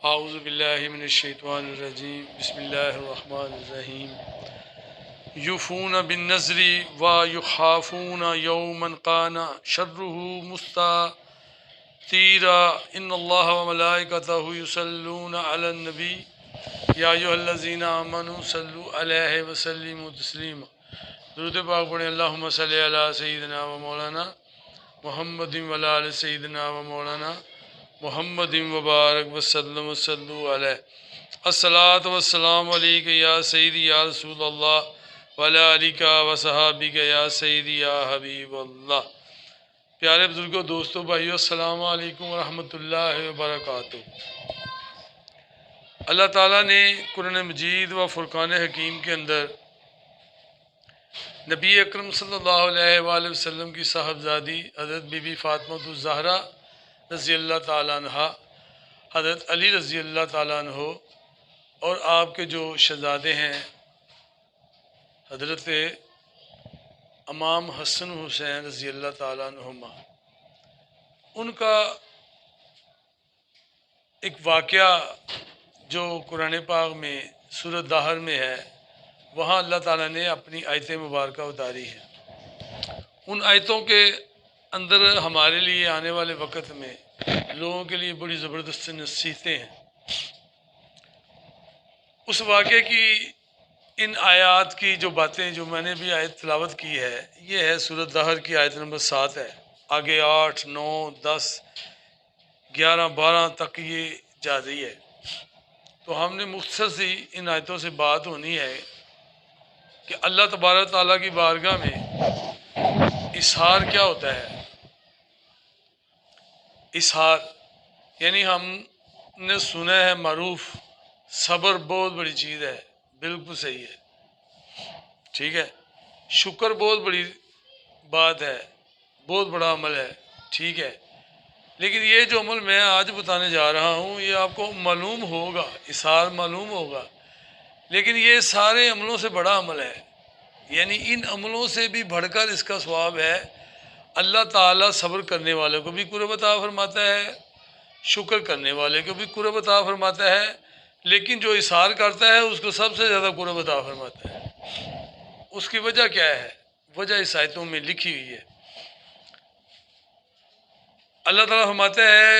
اعوذ باللہ من الشیطان الرجیم بسم اللہ الرحمن الرحیم یوفون بالنذر ویخافون یوما کان شرہ مستطیرا ان اللہ وملائکتہ یصلون علی النبی یا ایھا الذین آمنوا صلوا علیہ وسلموا تسلیما۔ درود پاک پڑھیں۔ اللہم صلی علی سیدنا و مولانا محمد وعلی آل سیدنا و مولانا محمد وبارک وسلم وصلوا علیہ۔ الصلاۃ والسلام علیک یا سیدی یا رسول اللہ وعلی آلک وصحابک یا سیدی یا حبیب اللہ۔ پیارے بزرگوں، دوستوں، بھائیو، السلام علیکم ورحمۃ اللہ وبرکاتہ۔ اللہ تعالیٰ نے قرآن مجید و فرقان حکیم کے اندر نبی اکرم صلی اللہ علیہ وآلہ وسلم کی صاحبزادی حضرت بی بی فاطمہ الزہرا رضی اللہ تعالیٰ عنہ، حضرت علی رضی اللہ تعالیٰ عنہ اور آپ کے جو شہزادے ہیں حضرت امام حسن حسین رضی اللہ تعالیٰ عنہما، ان کا ایک واقعہ جو قرآن پاک میں سورۃ دہر میں ہے، وہاں اللہ تعالیٰ نے اپنی آیت مبارکہ اتاری ہے۔ ان آیتوں کے اندر ہمارے لیے آنے والے وقت میں لوگوں کے لیے بڑی زبردست نصیحتیں ہیں۔ اس واقعے کی، ان آیات کی جو باتیں جو میں نے بھی آیت تلاوت کی ہے، یہ ہے سورۃ دہر کی آیت نمبر 7 ہے۔ آگے 8، 9، 10، 11، 12 تک یہ جاری ہے۔ تو ہم نے مختصر سی ان آیتوں سے بات ہونی ہے کہ اللہ تبارک تعالیٰ کی بارگاہ میں اظہار کیا ہوتا ہے۔ اظہار یعنی ہم نے سنا ہے معروف، صبر بہت بڑی چیز ہے، بالکل صحیح ہے، ٹھیک ہے۔ شکر بہت بڑی بات ہے، بہت بڑا عمل ہے، ٹھیک ہے۔ لیکن یہ جو عمل میں آج بتانے جا رہا ہوں، یہ آپ کو معلوم ہوگا، اظہار معلوم ہوگا، لیکن یہ سارے عملوں سے بڑا عمل ہے۔ یعنی ان عملوں سے بھی بڑھ کر اس کا ثواب ہے۔ اللہ تعالیٰ صبر کرنے والے کو بھی قرب عطا فرماتا ہے، شکر کرنے والے کو بھی قرب عطا فرماتا ہے، لیکن جو اظہار کرتا ہے اس کو سب سے زیادہ قرب عطا فرماتا ہے۔ اس کی وجہ کیا ہے؟ وجہ اس آیتوں میں لکھی ہوئی ہے۔ اللہ تعالیٰ فرماتا ہے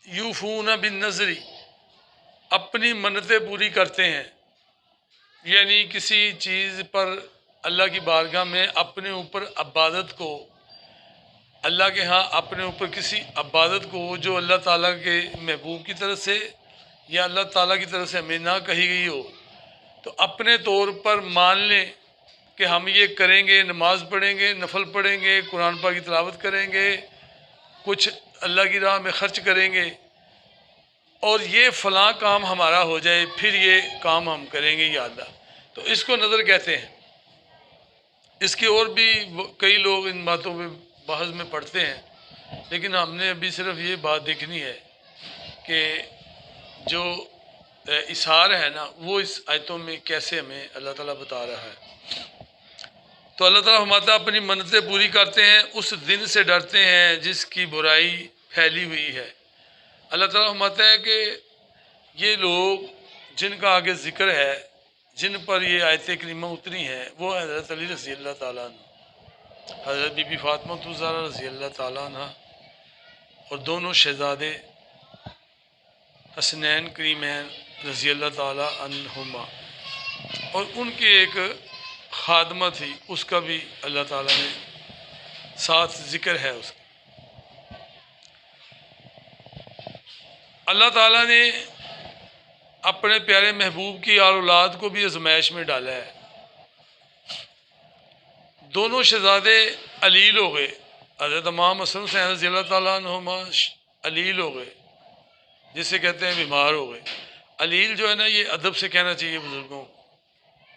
یوفون بالنذر، اپنی منتیں پوری کرتے ہیں۔ یعنی کسی چیز پر اللہ کی بارگاہ میں اپنے اوپر عبادت کو، اللہ کے ہاں اپنے اوپر کسی عبادت کو جو اللہ تعالیٰ کے محبوب کی طرف سے یا اللہ تعالیٰ کی طرف سے ہمیں نہ کہی گئی ہو، تو اپنے طور پر مان لیں کہ ہم یہ کریں گے، نماز پڑھیں گے، نفل پڑھیں گے، قرآن پاک کی تلاوت کریں گے، کچھ اللہ کی راہ میں خرچ کریں گے، اور یہ فلاں کام ہمارا ہو جائے پھر یہ کام ہم کریں گے یا اللہ۔ تو اس کو نظر کہتے ہیں۔ اس کے اور بھی کئی لوگ ان باتوں پہ بحث میں پڑھتے ہیں، لیکن ہم نے ابھی صرف یہ بات دیکھنی ہے کہ جو اظہار ہے نا، وہ اس آیتوں میں کیسے ہمیں اللہ تعالیٰ بتا رہا ہے۔ تو اللہ تعالیٰ فرماتا ہے اپنی منتیں پوری کرتے ہیں، اس دن سے ڈرتے ہیں جس کی برائی پھیلی ہوئی ہے۔ اللہ تعالیٰ فرماتا ہے کہ یہ لوگ جن کا آگے ذکر ہے، جن پر یہ آیت کریمہ اتری ہیں، وہ حضرت علی رضی اللہ تعالیٰ عنہ، حضرت بی بی فاطمہ الزہرا رضی اللہ تعالیٰ عنہ، اور دونوں شہزادے حسنین کریمین رضی اللہ تعالیٰ عنہما، اور ان کی ایک خادمہ تھی، اس کا بھی اللہ تعالیٰ نے ساتھ ذکر ہے اس کا۔ اللہ تعالیٰ نے اپنے پیارے محبوب کی اور اولاد کو بھی آزمائش میں ڈالا ہے۔ دونوں شہزادے علیل ہو گئے، حضرت امام حسن حسین رضی اللہ تعالیٰ عنہما علیل ہو گئے، جس سے کہتے ہیں بیمار ہو گئے۔ علیل جو ہے نا، یہ ادب سے کہنا چاہیے بزرگوں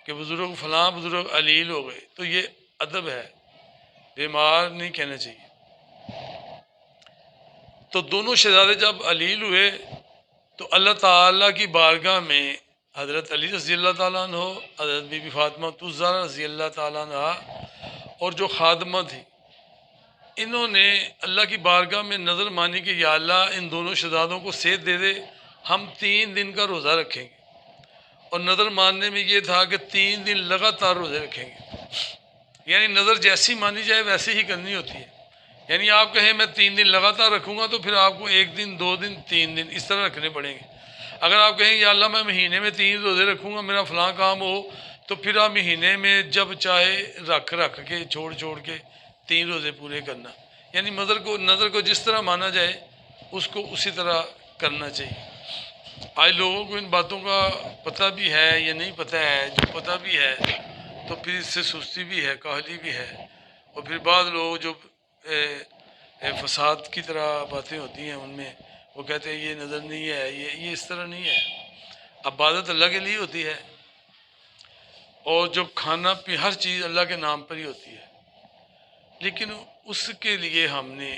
کہ بزرگ فلاں بزرگ علیل ہو گئے، تو یہ ادب ہے، بیمار نہیں کہنا چاہیے۔ تو دونوں شہزادے جب علیل ہوئے تو اللہ تعالیٰ کی بارگاہ میں حضرت علی رضی اللہ تعالیٰ عنہ، حضرت بی بی فاطمہ الزہرا رضی اللہ تعالیٰ عنہ اور جو خادمہ تھی، انہوں نے اللہ کی بارگاہ میں نظر مانی کہ یا اللہ ان دونوں شہزادوں کو صحت دے دے ہم 3 دن کا روزہ رکھیں گے، اور نظر ماننے میں یہ تھا کہ 3 دن لگاتار روزے رکھیں گے، یعنی نظر جیسی مانی جائے ویسی ہی کرنی ہوتی ہے۔ یعنی آپ کہیں میں 3 دن لگاتار رکھوں گا تو پھر آپ کو 1 دن 2 دن 3 دن اس طرح رکھنے پڑیں گے۔ اگر آپ کہیں یا اللہ میں مہینے میں 3 روزے رکھوں گا، میرا فلاں کام ہو، تو پھر آپ مہینے میں جب چاہے رکھ کے چھوڑ کے 3 روزے پورے کرنا، یعنی نظر کو جس طرح مانا جائے اس کو اسی طرح کرنا چاہیے۔ آج لوگوں کو ان باتوں کا پتہ بھی ہے یا نہیں پتہ ہے، جو پتہ بھی ہے تو پھر اس سے سستی بھی ہے، کاہلی بھی ہے، اور پھر بعض لوگ جو فساد کی طرح باتیں ہوتی ہیں ان میں وہ کہتے ہیں یہ نظر نہیں ہے، یہ اس طرح نہیں ہے۔ عبادت اللہ کے لیے ہوتی ہے، اور جو کھانا پی ہر چیز اللہ کے نام پر ہی ہوتی ہے، لیکن اس کے لیے ہم نے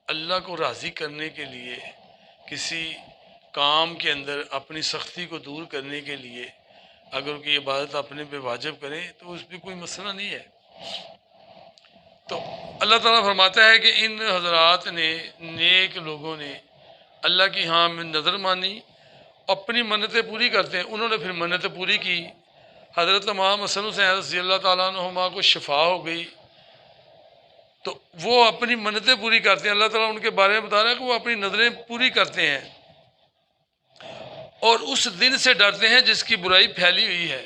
اللہ کو راضی کرنے کے لیے کسی کام کے اندر اپنی سختی کو دور کرنے کے لیے اگر کوئی عبادت اپنے پہ واجب کریں تو اس پہ کوئی مسئلہ نہیں ہے۔ تو اللہ تعالیٰ فرماتا ہے کہ ان حضرات نے، نیک لوگوں نے اللہ کی ہاں میں نظر مانی، اپنی منتیں پوری کرتے ہیں۔ انہوں نے پھر منتیں پوری کی، حضرت امام حسن حسین رضی اللہ تعالیٰ عنہما کو شفا ہو گئی، تو وہ اپنی منتیں پوری کرتے ہیں۔ اللہ تعالیٰ ان کے بارے میں بتا رہا ہے کہ وہ اپنی نظریں پوری کرتے ہیں اور اس دن سے ڈرتے ہیں جس کی برائی پھیلی ہوئی ہے۔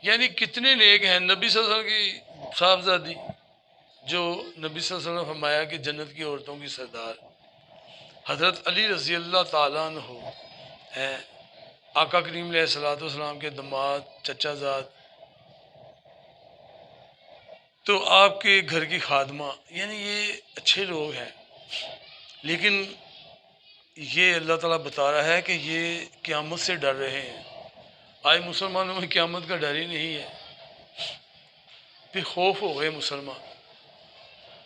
یعنی کتنے نیک ہیں۔ نبی صلی اللہ علیہ وسلم کی صاحبزادی جو نبی صلی اللہ علیہ وسلم فرمایا کہ جنت کی عورتوں کی سردار حضرت علی رضی اللہ تعالیٰ عنہ ہیں، آقا کریم علیہ الصلوۃ والسلام کے داماد چچا زاد، تو آپ کے گھر کی خادمہ، یعنی یہ اچھے لوگ ہیں، لیکن یہ اللہ تعالیٰ بتا رہا ہے کہ یہ قیامت سے ڈر رہے ہیں۔ آج مسلمانوں میں قیامت کا ڈر ہی نہیں ہے، پھر خوف ہو گئے مسلمان،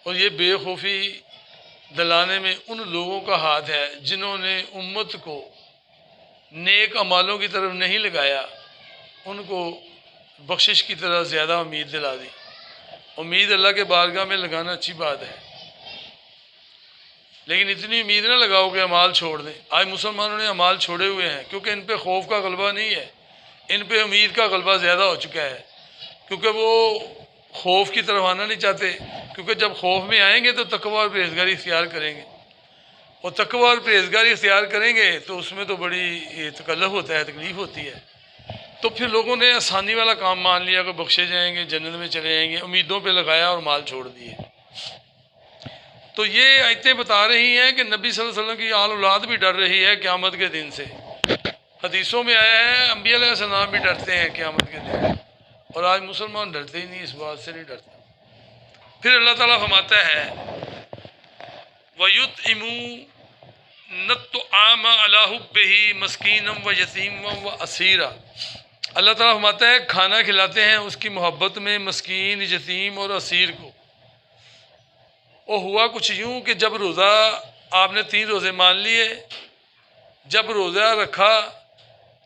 اور یہ بے خوفی دلانے میں ان لوگوں کا ہاتھ ہے جنہوں نے امت کو نیک اعمالوں کی طرف نہیں لگایا، ان کو بخشش کی طرح زیادہ امید دلا دی۔ امید اللہ کے بارگاہ میں لگانا اچھی بات ہے، لیکن اتنی امید نہ لگاؤ کہ اعمال چھوڑ دیں۔ آج مسلمانوں نے اعمال چھوڑے ہوئے ہیں کیونکہ ان پہ خوف کا غلبہ نہیں ہے، ان پہ امید کا غلبہ زیادہ ہو چکا ہے، کیونکہ وہ خوف کی طرف آنا نہیں چاہتے، کیونکہ جب خوف میں آئیں گے تو تقویٰ اور پرہیزگاری اختیار کریں گے، اور تقویٰ اور پرہیزگاری اختیار کریں گے تو اس میں تو بڑی تکلف ہوتا ہے، تکلیف ہوتی ہے۔ تو پھر لوگوں نے آسانی والا کام مان لیا کہ بخشے جائیں گے، جنت میں چلے جائیں گے، امیدوں پہ لگایا اور مال چھوڑ دیے۔ تو یہ آیتیں بتا رہی ہیں کہ نبی صلی اللہ علیہ وسلم کی آل اولاد بھی ڈر رہی ہے قیامت کے دن سے۔ حدیثوں میں آیا ہے انبیاء علیہ السلام بھی ڈرتے ہیں قیامت کے دن، اور آج مسلمان ڈرتے ہی نہیں، اس بات سے نہیں ڈرتا۔ پھر اللہ تعالیٰ فرماتا ہے وَيُطْعِمُونَ الطَّعَامَ عَلَىٰ حُبِّهِ مِسْكِينًا وَيَتِيمًا وَأَسِيرًا۔ اللہ تعالیٰ فرماتا ہے کھانا کھلاتے ہیں اس کی محبت میں مسکین، یتیم اور اسیر کو۔ اور ہوا کچھ یوں کہ جب روزہ آپ نے 3 روزے مان لیے، جب روزہ رکھا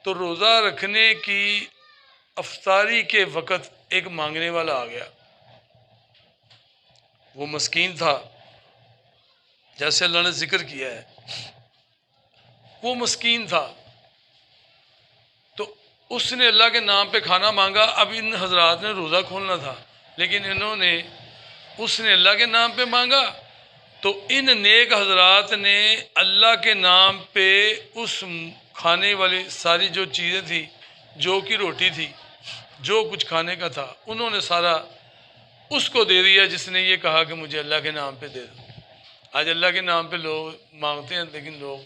تو روزہ رکھنے کی افطاری کے وقت ایک مانگنے والا آ گیا، وہ مسکین تھا جیسے اللہ نے ذکر کیا ہے، وہ مسکین تھا، تو اس نے اللہ کے نام پہ کھانا مانگا۔ اب ان حضرات نے روزہ کھولنا تھا، لیکن اس نے اللہ کے نام پہ مانگا، تو ان نیک حضرات نے اللہ کے نام پہ اس کھانے والی ساری جو چیزیں تھی، جو کی روٹی تھی، جو کچھ کھانے کا تھا، انہوں نے سارا اس کو دے دیا جس نے یہ کہا کہ مجھے اللہ کے نام پہ دے دو۔ آج اللہ کے نام پہ لوگ مانگتے ہیں، لیکن لوگ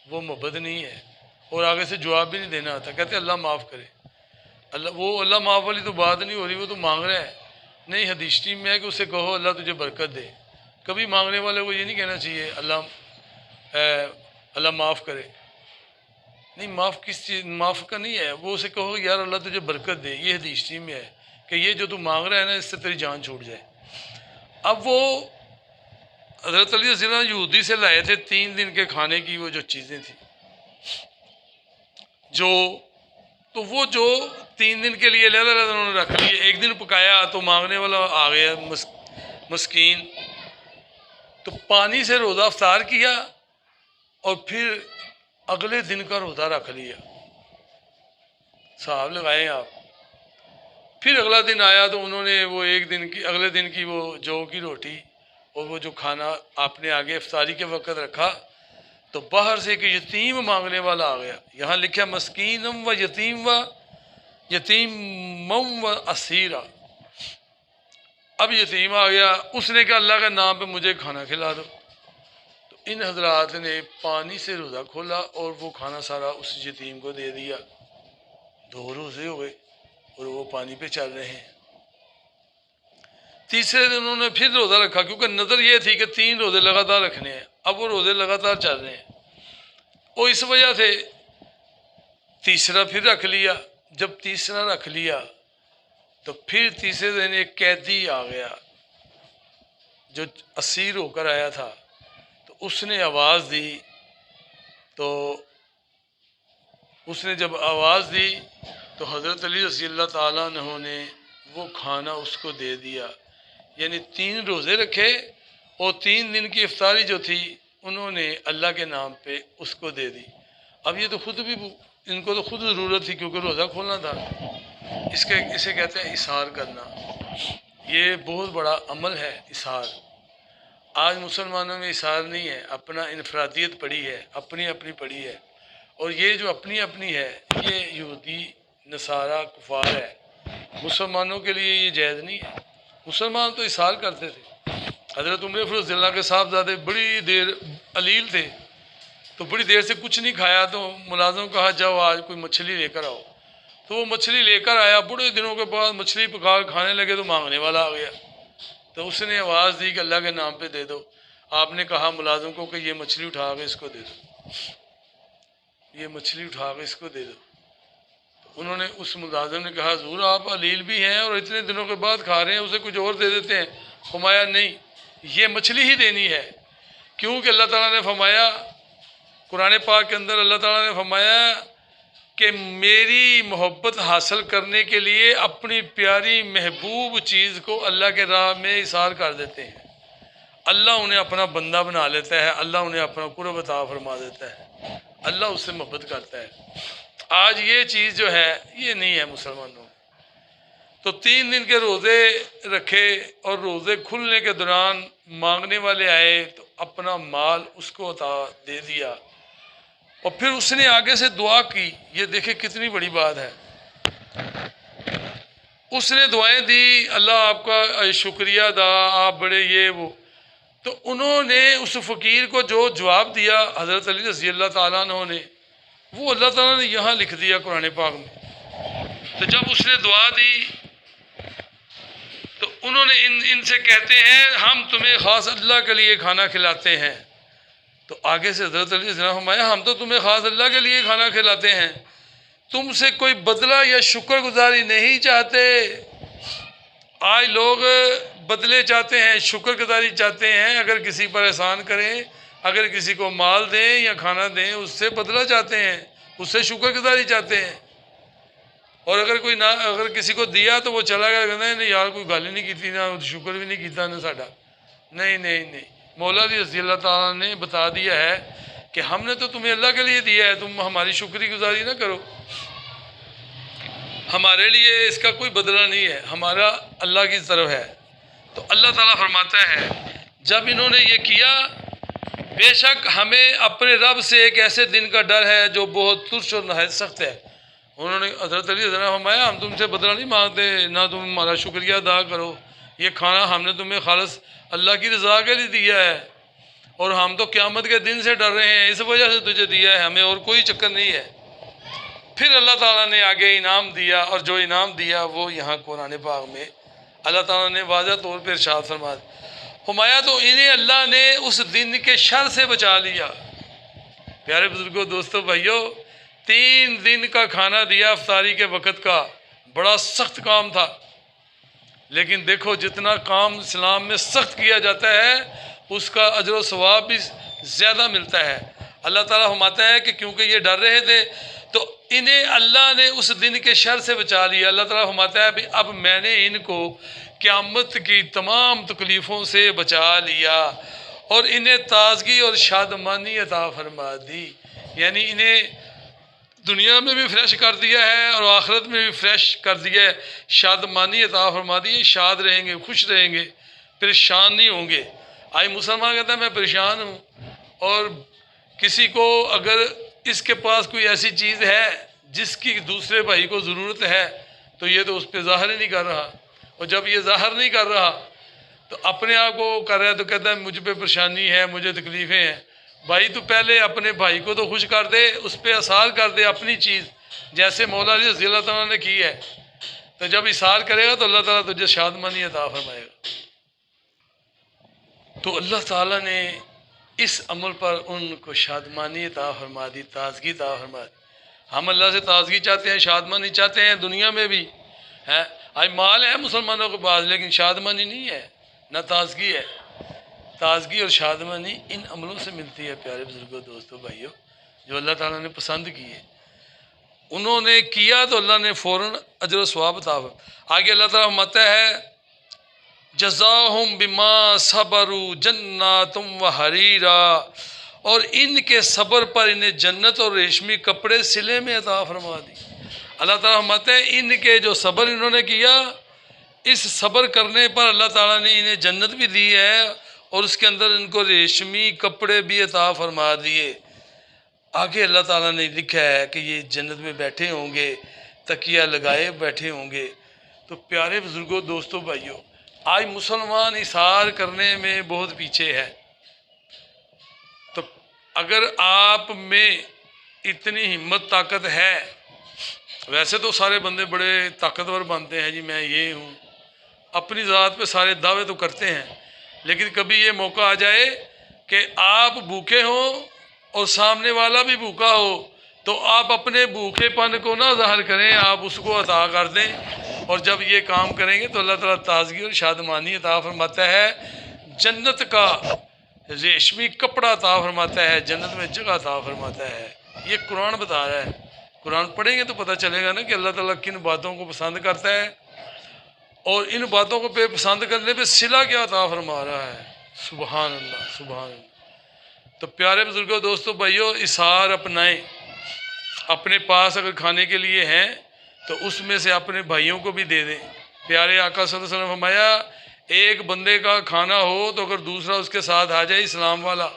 وہ محبت نہیں ہے، اور آگے سے جواب بھی نہیں دینا آتا، کہتے ہیں اللہ معاف کرے۔ اللہ معاف والی تو بات نہیں ہو رہی، وہ تو مانگ رہا ہے۔ نہیں، حدیث شریف میں ہے کہ اسے کہو اللہ تجھے برکت دے۔ کبھی مانگنے والے کو یہ نہیں کہنا چاہیے اللہ معاف کرے، نہیں، معاف کس چیز معاف کا نہیں ہے، وہ اسے کہو یار اللہ تجھے برکت دے۔ یہ حدیث شریف میں ہے کہ یہ جو تو مانگ رہا ہے نا، اس سے تیری جان چھوٹ جائے۔ اب وہ حضرت علی رضی اللہ عنہ یہودی سے لائے تھے 3 دن کے کھانے کی وہ جو چیزیں تھیں، تو وہ جو 3 دن کے لیے علیحدہ انہوں نے رکھ لیے۔ ایک دن پکایا تو مانگنے والا آ گیا مسکین، تو پانی سے روزہ افطار کیا، اور پھر اگلے دن کا روزہ رکھ لیا، حساب لگائیں آپ۔ پھر اگلا دن آیا تو انہوں نے وہ اگلے دن کی وہ جو کی روٹی اور وہ جو کھانا آپ نے آگے افطاری کے وقت رکھا، تو باہر سے ایک یتیم مانگنے والا آ گیا۔ یہاں لکھا مسکینم و یتیمم و اسیرا۔ اب یتیم آ گیا، اس نے کہا اللہ کے نام پہ مجھے کھانا کھلا دو۔ تو ان حضرات نے پانی سے روزہ کھولا اور وہ کھانا سارا اس یتیم کو دے دیا۔ 2 روزے ہو گئے اور وہ پانی پہ چل رہے ہیں۔ تیسرے دن انہوں نے پھر روزہ رکھا، کیونکہ نظر یہ تھی کہ 3 روزے لگاتار رکھنے ہیں۔ اب وہ روزے لگاتار چل رہے ہیں، اور اس وجہ سے تیسرا پھر رکھ لیا۔ جب تیسرا رکھ لیا تو پھر تیسرے دن ایک قیدی آ گیا جو اسیر ہو کر آیا تھا، تو اس نے آواز دی، تو اس نے جب آواز دی تو حضرت علی رضی اللہ تعالیٰ عنہ نے وہ کھانا اس کو دے دیا۔ یعنی 3 روزے رکھے اور 3 دن کی افطاری جو تھی انہوں نے اللہ کے نام پہ اس کو دے دی۔ اب یہ تو خود بھی ان کو تو خود ضرورت تھی، کیونکہ روزہ کھولنا تھا۔ اسے کہتے ہیں اِسحار کرنا۔ یہ بہت بڑا عمل ہے اِسحار۔ آج مسلمانوں میں اِسحار نہیں ہے، اپنا انفرادیت پڑی ہے، اپنی پڑی ہے، اور یہ جو اپنی ہے یہ یہودی نصارہ کفار ہے۔ مسلمانوں کے لیے یہ جائز نہیں ہے۔ مسلمان تو اِسحار کرتے تھے۔ حضرت عمر فاروق رضی اللہ کے صاحبزادے بڑی دیر علیل تھے، تو بڑی دیر سے کچھ نہیں کھایا، تو ملازم کہا جاؤ آج کوئی مچھلی لے کر آؤ۔ تو وہ مچھلی لے کر آیا، بڑے دنوں کے بعد مچھلی پکا کر کھانے لگے تو مانگنے والا آ گیا۔ تو اس نے آواز دی کہ اللہ کے نام پہ دے دو۔ آپ نے کہا ملازم کو کہ یہ مچھلی اٹھا کے اس کو دے دو، یہ مچھلی اٹھا کے اس کو دے دو۔ انہوں نے اس ملازم نے کہا حضور آپ علیل بھی ہیں اور اتنے دنوں کے بعد کھا رہے ہیں، اسے کچھ اور دے دیتے ہیں۔ فرمایا نہیں، یہ مچھلی ہی دینی ہے، کیونکہ اللہ تعالیٰ نے فرمایا قرآن پاک کے اندر، اللہ تعالیٰ نے فرمایا کہ میری محبت حاصل کرنے کے لیے اپنی پیاری محبوب چیز کو اللہ کے راہ میں اِسحار کر دیتے ہیں، اللہ انہیں اپنا بندہ بنا لیتا ہے، اللہ انہیں اپنا قرب عطا فرما دیتا ہے، اللہ اس سے محبت کرتا ہے۔ آج یہ چیز جو ہے یہ نہیں ہے مسلمانوں میں۔ تو 3 دن کے روزے رکھے اور روزے کھلنے کے دوران مانگنے والے آئے تو اپنا مال اس کو عطا دے دیا، اور پھر اس نے آگے سے دعا کی۔ یہ دیکھیں کتنی بڑی بات ہے۔ اس نے دعائیں دی، اللہ آپ کا شکریہ ادا، آپ بڑے یہ وہ۔ تو انہوں نے اس فقیر کو جو جواب دیا حضرت علی رضی اللہ تعالیٰ عنہ نے، وہ اللہ تعالیٰ نے یہاں لکھ دیا قرآن پاک میں۔ تو جب اس نے دعا دی تو انہوں نے ان سے کہتے ہیں ہم تمہیں خاص اللہ کے لیے کھانا کھلاتے ہیں۔ تو آگے سے حضرت علی رضی اللہ عنہ فرمایا ہم تو تمہیں خاص اللہ کے لیے کھانا کھلاتے ہیں، تم سے کوئی بدلہ یا شکر گزاری نہیں چاہتے۔ آج لوگ بدلے چاہتے ہیں، شکر گزاری چاہتے ہیں، اگر کسی پر احسان کریں، اگر کسی کو مال دیں یا کھانا دیں اس سے بدلہ چاہتے ہیں، اس سے شکر گزاری چاہتے ہیں۔ اور اگر کسی کو دیا تو وہ چلا گیا، کہتے ہیں نہیں یار کوئی گل ہی نہیں کی، نہ شکر بھی نہیں کیتا نہ ساڈا۔ نہیں، مولا علی رضی اللہ تعالیٰ نے بتا دیا ہے کہ ہم نے تو تمہیں اللہ کے لیے دیا ہے، تم ہماری شکری گزاری نہ کرو۔ ہمارے لیے اس کا کوئی بدلہ نہیں ہے، ہمارا اللہ کی طرف ہے۔ تو اللہ تعالیٰ فرماتا ہے جب انہوں نے یہ کیا، بے شک ہمیں اپنے رب سے ایک ایسے دن کا ڈر ہے جو بہت ترش اور نہایت سخت ہے۔ انہوں نے حضرت علی رضی اللہ عنہ فرمایا ہم تم سے بدلہ نہیں مانگتے، نہ تم ہمارا شکریہ ادا کرو، یہ کھانا ہم نے تمہیں خالص اللہ کی رضا کے لیے دیا ہے، اور ہم تو قیامت کے دن سے ڈر رہے ہیں، اس وجہ سے تجھے دیا ہے، ہمیں اور کوئی چکر نہیں ہے۔ پھر اللہ تعالیٰ نے آگے انعام دیا، اور جو انعام دیا وہ یہاں قرآن پاک میں اللہ تعالیٰ نے واضح طور پر ارشاد فرمایا تو انہیں اللہ نے اس دن کے شر سے بچا لیا۔ پیارے بزرگوں، دوستوں، بھائیوں، 3 دن کا کھانا دیا افطاری کے وقت کا، بڑا سخت کام تھا، لیکن دیکھو جتنا کام اسلام میں سخت کیا جاتا ہے اس کا اجر و ثواب بھی زیادہ ملتا ہے۔ اللہ تعالیٰ فرماتا ہے کہ کیونکہ یہ ڈر رہے تھے تو انہیں اللہ نے اس دن کے شر سے بچا لیا۔ اللہ تعالیٰ فرماتا ہے اب میں نے ان کو قیامت کی تمام تکلیفوں سے بچا لیا اور انہیں تازگی اور شادمانی عطا فرما دی۔ یعنی انہیں دنیا میں بھی فریش کر دیا ہے اور آخرت میں بھی فریش کر دیا ہے، شادمانی عطا فرما دی ہے، شاد رہیں گے، خوش رہیں گے، پریشان نہیں ہوں گے۔ آج مسلمان کہتا ہے میں پریشان ہوں، اور کسی کو اگر اس کے پاس کوئی ایسی چیز ہے جس کی دوسرے بھائی کو ضرورت ہے تو یہ تو اس پہ ظاہر ہی نہیں کر رہا، اور جب یہ ظاہر نہیں کر رہا تو اپنے آپ کو کر رہا ہے تو کہتا ہے مجھ پہ پریشانی ہے، مجھے تکلیفیں ہیں۔ بھائی تو پہلے اپنے بھائی کو تو خوش کر دے، اس پہ اثار کر دے اپنی چیز، جیسے مولا علی رضی اللہ تعالیٰ نے کی ہے۔ تو جب اثار کرے گا تو اللہ تعالیٰ تجھے شادمانی عطا فرمائے گا۔ تو اللہ تعالیٰ نے اس عمل پر ان کو شادمانی عطا فرما دی، تازگی عطا فرما دی۔ ہم اللہ سے تازگی چاہتے ہیں، شادمانی چاہتے ہیں دنیا میں بھی ہے۔ آج مال ہے مسلمانوں کے پاس لیکن شادمانی نہیں ہے، نہ تازگی ہے۔ تازگی اور شادمانی ان عملوں سے ملتی ہے پیارے بزرگوں، دوستوں، بھائیوں، جو اللہ تعالیٰ نے پسند کی ہے۔ انہوں نے کیا تو اللہ نے فوراً اجر و ثواب عطا فرمایا۔ آگے اللہ تعالیٰ فرماتا ہے جزاہم بما صبروا جنات و حریرا، اور ان کے صبر پر انہیں جنت اور ریشمی کپڑے سلے میں عطا فرما دی۔ اللہ تعالیٰ فرماتے ہیں ان کے جو صبر انہوں نے کیا، اس صبر کرنے پر اللہ تعالیٰ نے انہیں جنت بھی دی ہے اور اس کے اندر ان کو ریشمی کپڑے بھی عطا فرما دیے۔ آگے اللہ تعالیٰ نے لکھا ہے کہ یہ جنت میں بیٹھے ہوں گے، تکیہ لگائے بیٹھے ہوں گے۔ تو پیارے بزرگوں، دوستوں، بھائیوں، آج مسلمان اثار کرنے میں بہت پیچھے ہے۔ تو اگر آپ میں اتنی ہمت طاقت ہے، ویسے تو سارے بندے بڑے طاقتور بنتے ہیں، جی میں یہ ہوں، اپنی ذات پہ سارے دعوے تو کرتے ہیں، لیکن کبھی یہ موقع آ جائے کہ آپ بھوکے ہوں اور سامنے والا بھی بھوکا ہو تو آپ اپنے بھوکے پن کو نہ ظاہر کریں، آپ اس کو عطا کر دیں، اور جب یہ کام کریں گے تو اللہ تعالیٰ تازگی اور شادمانی عطا فرماتا ہے، جنت کا ریشمی کپڑا عطا فرماتا ہے، جنت میں جگہ عطا فرماتا ہے۔ یہ قرآن بتا رہا ہے، قرآن پڑھیں گے تو پتہ چلے گا نا کہ اللہ تعالیٰ کن باتوں کو پسند کرتا ہے، اور ان باتوں کو پہ پسند کرنے پہ صلہ کیا عطا فرما رہا ہے۔ سبحان اللہ، سبحان اللہ۔ تو پیارے بزرگوں، دوستوں، بھائیوں، اثار اپنائیں۔ اپنے پاس اگر کھانے کے لیے ہیں تو اس میں سے اپنے بھائیوں کو بھی دے دیں۔ پیارے آقا صلی اللہ علیہ وسلم نے فرمایا ایک بندے کا کھانا ہو تو اگر دوسرا اس کے ساتھ آ جائے، اسلام والا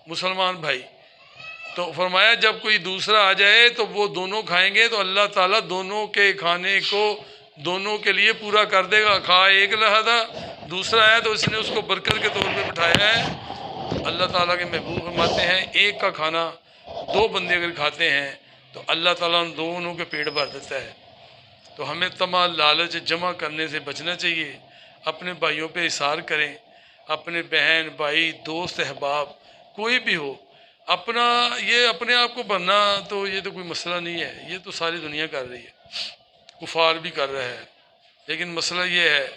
مسلمان بھائی، تو فرمایا جب کوئی دوسرا آ جائے تو وہ دونوں کھائیں گے تو اللہ تعالیٰ دونوں کے کھانے کو دونوں کے لیے پورا کر دے گا۔ کھا ایک لہذا، دوسرا ہے تو اس نے اس کو برکت کے طور پہ بٹھایا ہے۔ اللہ تعالیٰ کے محبوب فرماتے ہیں ایک کا کھانا دو بندے اگر کھاتے ہیں تو اللہ تعالیٰ ان دونوں کے پیٹ بھر دیتا ہے۔ تو ہمیں طمع، لالچ جمع کرنے سے بچنا چاہیے، اپنے بھائیوں پہ اثار کریں، اپنے بہن، بھائی، دوست، احباب کوئی بھی ہو، اپنا یہ اپنے آپ کو بننا تو یہ تو کوئی مسئلہ نہیں ہے، یہ تو ساری دنیا کر رہی ہے، کفار بھی کر رہا ہے، لیکن مسئلہ یہ ہے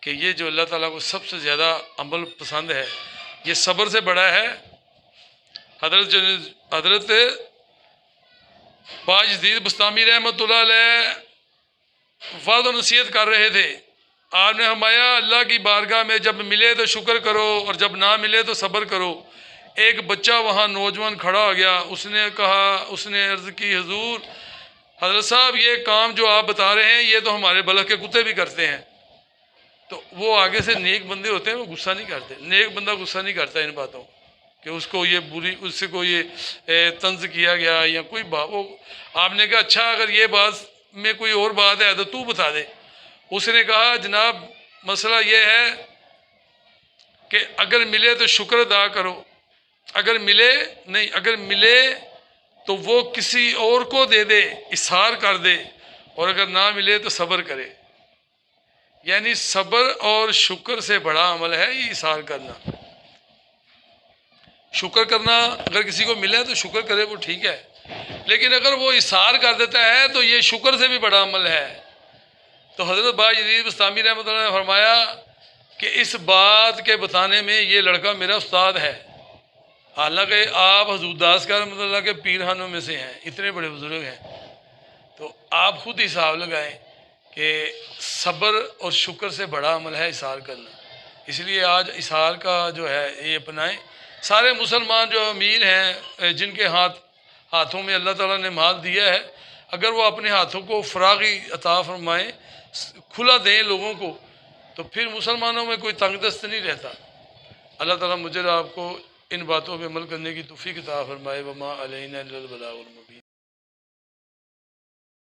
کہ یہ جو اللہ تعالیٰ کو سب سے زیادہ عمل پسند ہے، یہ صبر سے بڑا ہے۔ حضرت باج جدید بستامی رحمۃ اللہ علیہ وعظ و نصیحت کر رہے تھے۔ آپ نے فرمایا اللہ کی بارگاہ میں جب ملے تو شکر کرو اور جب نہ ملے تو صبر کرو۔ ایک بچہ وہاں نوجوان کھڑا ہو گیا، اس نے عرض کی حضور، حضرت صاحب یہ کام جو آپ بتا رہے ہیں یہ تو ہمارے بلخ کے کتے بھی کرتے ہیں۔ تو وہ آگے سے نیک بندے ہوتے ہیں، وہ غصہ نہیں کرتے، نیک بندہ غصہ نہیں کرتا ان باتوں کہ اس کو یہ بری، اس سے کوئی یہ طنز کیا گیا یا کوئی بات۔ آپ نے کہا اچھا اگر یہ بات میں کوئی اور بات ہے تو بتا دے۔ اس نے کہا جناب مسئلہ یہ ہے کہ اگر ملے تو شکر ادا کرو، اگر ملے تو وہ کسی اور کو دے دے، اظہار کر دے، اور اگر نہ ملے تو صبر کرے۔ یعنی صبر اور شکر سے بڑا عمل ہے یہ اظہار کرنا۔ شکر کرنا اگر کسی کو ملے تو شکر کرے، وہ ٹھیک ہے، لیکن اگر وہ اظہار کر دیتا ہے تو یہ شکر سے بھی بڑا عمل ہے۔ تو حضرت باج جدید بستامی رحمۃ اللہ نے فرمایا کہ اس بات کے بتانے میں یہ لڑکا میرا استاد ہے، حالانکہ آپ حضور داس کا رحمۃ اللہ کے پیرہانوں میں سے ہیں، اتنے بڑے بزرگ ہیں۔ تو آپ خود حساب لگائیں کہ صبر اور شکر سے بڑا عمل ہے اظہار کرنا۔ اس لیے آج اظہار کا جو ہے یہ اپنائیں۔ سارے مسلمان جو امیر ہیں، جن کے ہاتھوں میں اللہ تعالیٰ نے مال دیا ہے، اگر وہ اپنے ہاتھوں کو فراغی عطا فرمائیں، کھلا دیں لوگوں کو، تو پھر مسلمانوں میں کوئی تنگ دست نہیں رہتا۔ اللہ تعالیٰ مجھے اور آپ کو ان باتوں پہ عمل کرنے کی توفیق عطا فرمائے۔ وما علینا الا البلاغ المبین۔